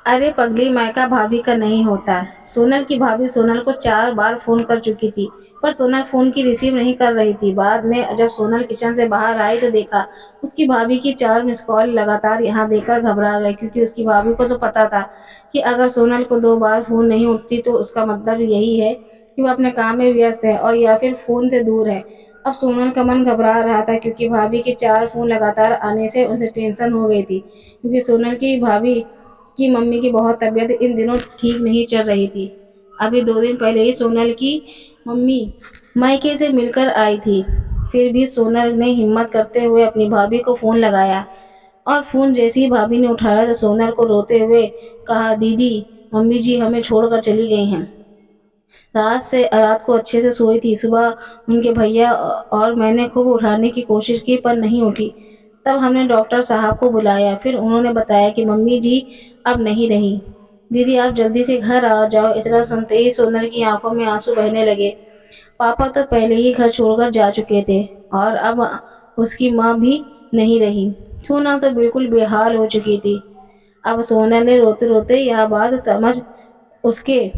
अरे पगली, मायका भाभी का नहीं होता है। सोनल की भाभी सोनल को 4 बार फोन कर चुकी थी, पर सोनल फोन की रिसीव नहीं कर रही थी। बाद में जब सोनल किचन से बाहर आई तो देखा उसकी भाभी की 4 मिस कॉल लगातार। यहाँ देखकर घबरा गई, क्योंकि उसकी भाभी को तो पता था कि अगर सोनल को 2 बार फोन नहीं उठती तो उसका मतलब यही है कि वो अपने काम में व्यस्त है और या फिर फोन से दूर है। अब सोनल का मन घबरा रहा था, क्योंकि भाभी के 4 फोन लगातार आने से उसे टेंशन हो गई थी, क्योंकि सोनल की भाभी की मम्मी की बहुत तबीयत इन दिनों ठीक नहीं चल रही थी। अभी 2 दिन पहले ही सोनल की मम्मी मायके से मिलकर आई थी। फिर भी सोनल ने हिम्मत करते हुए अपनी भाभी को फोन लगाया, और फोन जैसे ही भाभी ने उठाया तो सोनल को रोते हुए कहा, दीदी, मम्मी जी हमें छोड़कर चली गई हैं। रात को अच्छे से सोई थी। सुबह उनके भैया और मैंने खूब उठाने की कोशिश की, पर नहीं उठी। तब हमने डॉक्टर साहब को बुलाया। फिर उन्होंने बताया कि मम्मी जी अब नहीं रही। दीदी, आप जल्दी से घर आ जाओ। इतना सुनते ही सोनल की आंखों में आंसू बहने लगे। पापा तो पहले ही घर छोड़कर जा चुके थे, और अब उसकी माँ भी नहीं रही। सोनल तो बिल्कुल बेहाल हो चुकी थी। अब सोनल ने रोते रोते यह बात समझ उसके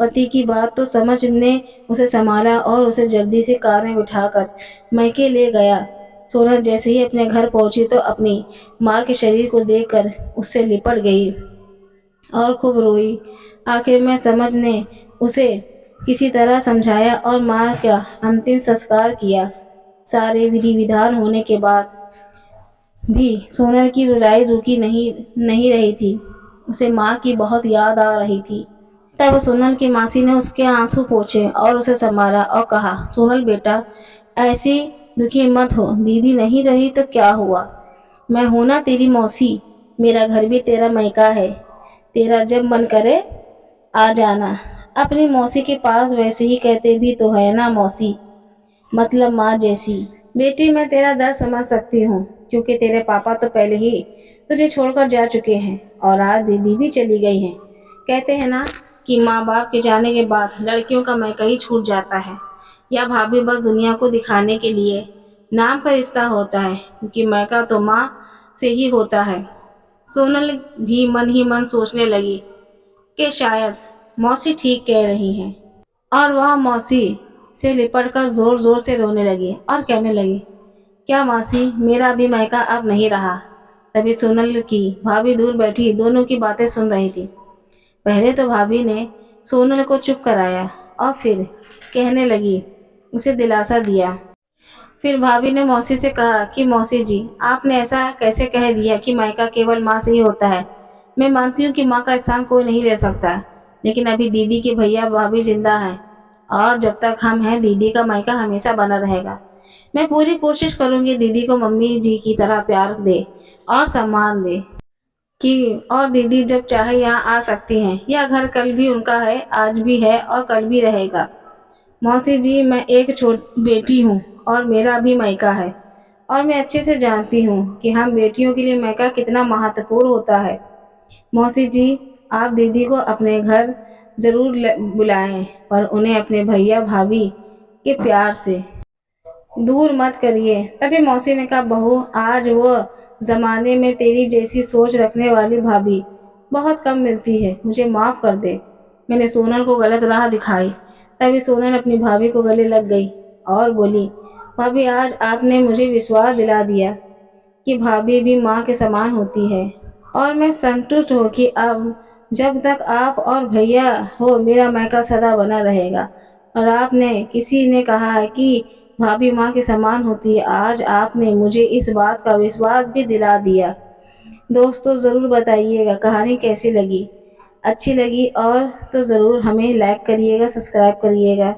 पति की बात तो समझ ने उसे संभाला और उसे जल्दी से कार में बिठाकर मैके ले गया। सोनल जैसे ही अपने घर पहुंची तो अपनी माँ के शरीर को देखकर उससे लिपट गई और खूब रोई। आखिर में समझ ने उसे किसी तरह समझाया और माँ का अंतिम संस्कार किया। सारे विधि विधान होने के बाद भी सोनल की रुलाई रुकी नहीं रही थी। उसे माँ की बहुत याद आ रही थी। तब सोनल की मासी ने उसके आंसू पोंछे और उसे संभाला और कहा, सोनल बेटा, ऐसी दुखी मत हो। दीदी नहीं रही तो क्या हुआ, मैं हूं ना तेरी मौसी। मेरा घर भी तेरा मायका है। तेरा जब मन करे आ जाना। अपनी मौसी के पास वैसे ही कहते भी तो है ना मौसी, मतलब माँ जैसी। बेटी, मैं तेरा दर्द समझ सकती हूँ, क्योंकि तेरे पापा तो पहले ही तुझे छोड़कर जा चुके हैं और आज दीदी भी चली गई हैं। कहते हैं ना कि माँ बाप के जाने के बाद लड़कियों का मायका ही छूट जाता है, या भाभी बस दुनिया को दिखाने के लिए नाम का रिश्ता होता है, क्योंकि मायका तो माँ से ही होता है। सोनल भी मन ही मन सोचने लगी कि शायद मौसी ठीक कह रही हैं, और वह मौसी से लिपटकर जोर जोर से रोने लगी और कहने लगी, क्या मासी, मेरा भी मायका अब नहीं रहा। तभी सोनल की भाभी दूर बैठी दोनों की बातें सुन रही थी। पहले तो भाभी ने सोनल को चुप कराया और फिर कहने लगी, उसे दिलासा दिया। फिर भाभी ने मौसी से कहा कि मौसी जी, आपने ऐसा कैसे कह दिया कि मायका केवल माँ से ही होता है। मैं मानती हूँ कि माँ का स्थान कोई नहीं ले सकता, लेकिन अभी दीदी के भैया भाभी जिंदा हैं, और जब तक हम हैं दीदी का मायका हमेशा बना रहेगा। मैं पूरी कोशिश करूंगी दीदी को मम्मी जी की तरह प्यार दे और सम्मान दे, कि और दीदी जब चाहे यहाँ आ सकती हैं। यह घर कल भी उनका है, आज भी है और कल भी रहेगा। मौसी जी, मैं एक छोट बेटी हूँ और मेरा भी मायका है, और मैं अच्छे से जानती हूँ कि हम बेटियों के लिए मायका कितना महत्वपूर्ण होता है। मौसी जी, आप दीदी को अपने घर जरूर बुलाएं, पर उन्हें अपने भैया भाभी के प्यार से दूर मत करिए। तभी मौसी ने कहा, बहू, आज वो जमाने में तेरी जैसी सोच रखने वाली भाभी बहुत कम मिलती है। मुझे माफ कर दे, मैंने सोनल को गलत राह दिखाई। तभी सोनल अपनी भाभी को गले लग गई और बोली, भाभी, आज आपने मुझे विश्वास दिला दिया कि भाभी भी माँ के समान होती है, और मैं संतुष्ट हूँ कि अब जब तक आप और भैया हो मेरा मायका सदा बना रहेगा। और आपने किसी ने कहा है कि भाभी माँ के समान होती है, आज आपने मुझे इस बात का विश्वास भी दिला दिया। दोस्तों, ज़रूर बताइएगा कहानी कैसी लगी। अच्छी लगी और तो ज़रूर हमें लाइक करिएगा, सब्सक्राइब करिएगा।